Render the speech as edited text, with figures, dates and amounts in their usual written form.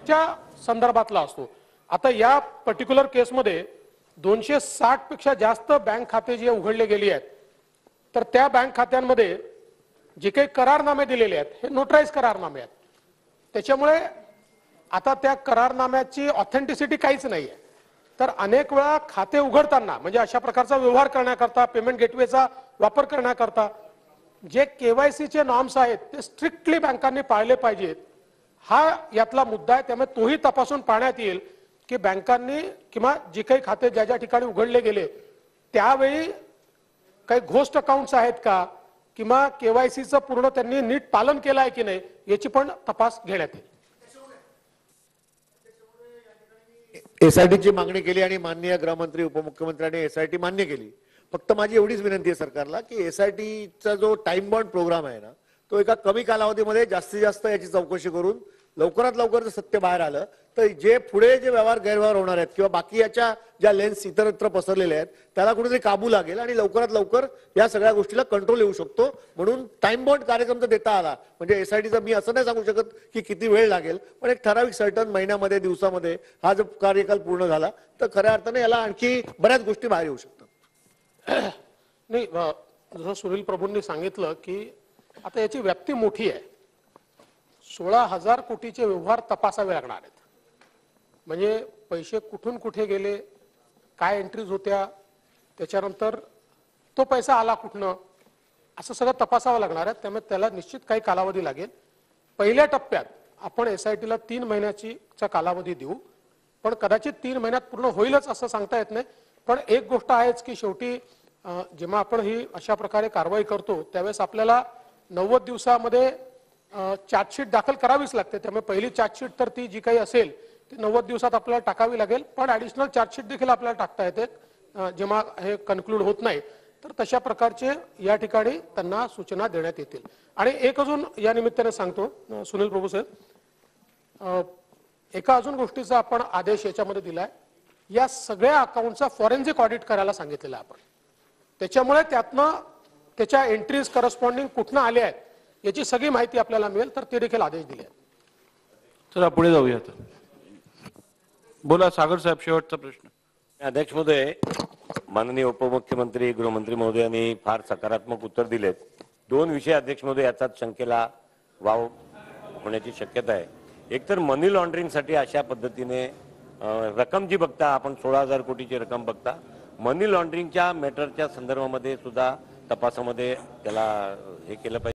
केवायसीच्या संदर्भातला असतो। आता या पर्टिक्युलर केसमध्ये 260 पेक्षा जास्त बँक खाते जे उघडले गेली आहेत, तर त्या बँक खात्यांमध्ये जे काही करारनामे दिलेले आहेत हे नोटराइज करारनामे आहेत। त्याच्यामुळे आता त्या करारनाम्याची ऑथेंटिसिटी काहीच नाहीये। तर अनेक वेळा खाते उघडताना म्हणजे अशा प्रकारचा व्यवहार करण्याकरता पेमेंट गेटवेचा वापर करण्याकरता जे केवायसीचे नॉर्म्स आहेत ते स्ट्रिक्टली बँकांनी पाळले पाहिजेत, हा यातला मुद्दा आहे। त्यामुळे तोही तपासून पाहण्यात येईल की बँकांनी किंवा जे काही खाते ज्या ज्या ठिकाणी उघडले गेले त्यावेळी काही घोस्ट अकाउंट्स आहेत का किंवा केवायसीचं पूर्ण त्यांनी नीट पालन केलं आहे की नाही याची पण तपास घेण्यात येईल। एसआयटीची मागणी केली आणि माननीय गृहमंत्री उपमुख्यमंत्र्यांनी एसआयटी मान्य केली। फक्त माझी एवढीच विनंती आहे सरकारला की एसआयटीचा जो टाइम बॉन्ड प्रोग्राम आहे ना तो एका कमी कालावधीमध्ये जास्तीत जास्त याची चौकशी करून लवकरात लवकर जर सत्य बाहेर आलं तर जे पुढे जे गैरव्यवहार होणार आहेत किंवा बाकी याच्या ज्या लेन्स इतरत्र पसरलेल्या आहेत त्याला कुठेतरी काबू लागेल आणि लवकरात लवकर या सगळ्या गोष्टीला कंट्रोल येऊ शकतो। म्हणून टाइम बॉन्ड कार्यक्रम जर देता आला म्हणजे एसआयटीचा मी असं नाही सांगू शकत की किती वेळ लागेल, पण एक ठराविक सर्टन महिन्यामध्ये दिवसामध्ये हा जर कार्यकाल पूर्ण झाला तर खऱ्या अर्थाने याला आणखी बऱ्याच गोष्टी बाहेर येऊ शकतात। नाही, जसं सुनील प्रभूंनी सांगितलं की आता याची व्याप्ती मोठी आहे। 16,000 कोटीचे व्यवहार तपासावे लागणार आहेत। म्हणजे पैसे कुठून कुठे गेले, काय एंट्रीज होत्या, त्याच्यानंतर तो पैसा आला कुठनं, असं सगळं तपासावं लागणार आहे। त्यामुळे त्याला निश्चित काही कालावधी लागेल। पहिल्या टप्प्यात आपण एसआयटीला 3 महिन्याचा कालावधी देऊ, पण कदाचित 3 महिन्यात पूर्ण होईलच असं सांगता येत नाही। पण एक गोष्ट आहेच की शेवटी जेव्हा आपण ही अशा प्रकारे कारवाई करतो त्यावेळेस आपल्याला 90 दिवसामध्ये चार्जशीट दाखल करावीच लागते। त्यामुळे पहिली चार्जशीट तर ती जी काही असेल ती 90 दिवसात आपल्याला टाकावी लागेल, पण ॲडिशनल चार्जशीट देखील आपल्याला टाकता येते जेव्हा हे कन्क्लूड होत नाही। तर तशा प्रकारचे या ठिकाणी त्यांना सूचना देण्यात येतील। आणि एक अजून या निमित्ताने सांगतो सुनील प्रभू साहेब, एका अजून गोष्टीचा आपण आदेश याच्यामध्ये दिलाय, या सगळ्या अकाउंटचा फॉरेन्सिक ऑडिट करायला सांगितलेलं आहे आपण। त्याच्यामुळे त्यातनं त्याच्या एंट्रीज करस्पॉन्डिंग कुठनं आले आहेत याची सगळी माहिती आपल्याला मिळेल, तर ते देखील आदेश दिले आहेत। चला पुढे जाऊयात। बोला सागर साहेब, शेवटचा प्रश्न। अध्यक्ष महोदय, माननीय उपमुख्यमंत्री गृहमंत्री महोदयांनी फार सकारात्मक उत्तर दिलेत। 2 विषय अध्यक्ष महोदय याचाच शंकेला वाव होण्याची शक्यता आहे। एक तर मनी लॉन्ड्रिंगसाठी अशा पद्धतीने रक्कम जी बघता आपण 16,000 कोटीची रक्कम बघता, मनी लॉन्ड्रिंगच्या मॅटरच्या संदर्भामध्ये सुद्धा तपासामध्ये त्याला हे केलं पाहिजे।